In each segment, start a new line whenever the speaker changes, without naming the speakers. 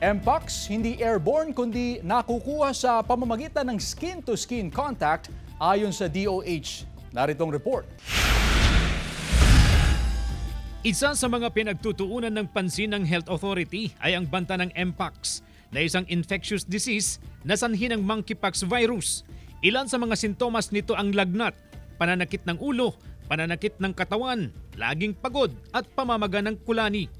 Mpox, hindi airborne kundi nakukuha sa pamamagitan ng skin-to-skin contact ayon sa DOH. Naritong report.
Isa sa mga pinagtutuunan ng pansin ng Health Authority ay ang banta ng Mpox na isang infectious disease na sanhi ng monkeypox virus. Ilan sa mga sintomas nito ang lagnat, pananakit ng ulo, pananakit ng katawan, laging pagod at pamamaga ng kulani.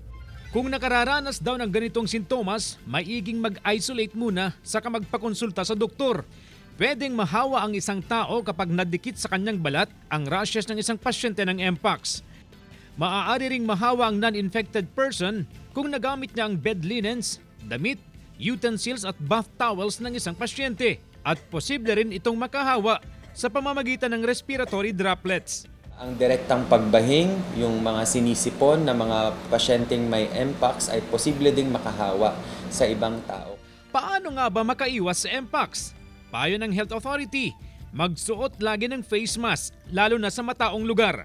Kung nakararanas daw ng ganitong sintomas, maiging mag-isolate muna saka magpakonsulta sa doktor. Pwedeng mahawa ang isang tao kapag nadikit sa kanyang balat ang rashes ng isang pasyente ng Mpox. Maaari ring mahawa ang non-infected person kung nagamit niya ang bed linens, damit, utensils at bath towels ng isang pasyente. At posible rin itong makahawa sa pamamagitan ng respiratory droplets.
Ang direktang pagbahing, yung mga sinisipon na mga pasyenteng may Mpox ay posible ding makahawa sa ibang tao.
Paano nga ba makaiwas sa Mpox? Payo ng Health Authority, magsuot lagi ng face mask, lalo na sa mataong lugar.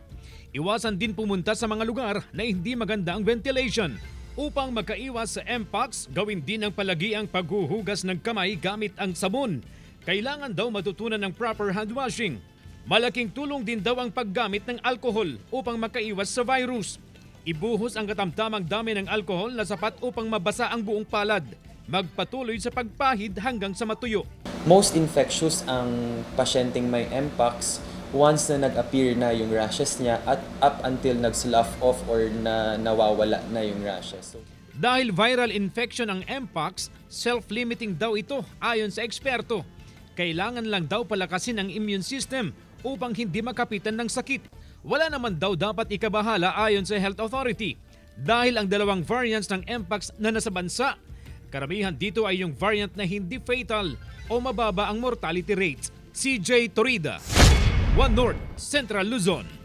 Iwasan din pumunta sa mga lugar na hindi maganda ang ventilation. Upang makaiwas sa Mpox, gawin din ang palagiang paghuhugas ng kamay gamit ang sabon. Kailangan daw matutunan ng proper hand washing. Malaking tulong din daw ang paggamit ng alcohol upang makaiwas sa virus. Ibuhos ang katamtamang dami ng alcohol na sapat upang mabasa ang buong palad. Magpatuloy sa pagpahid hanggang sa matuyo.
Most infectious ang pasyenteng may Mpox once na nag-appear na yung rashes niya at up until nag-slough off or na nawawala na yung rashes.
Dahil viral infection ang Mpox, self-limiting daw ito ayon sa eksperto. Kailangan lang daw palakasin ang immune system upang hindi makapitan ng sakit. Wala naman daw dapat ikabahala ayon sa Health Authority. Dahil ang dalawang variants ng Mpox na nasa bansa, karamihan dito ay yung variant na hindi fatal o mababa ang mortality rates. CJ Torida, One North, Central Luzon.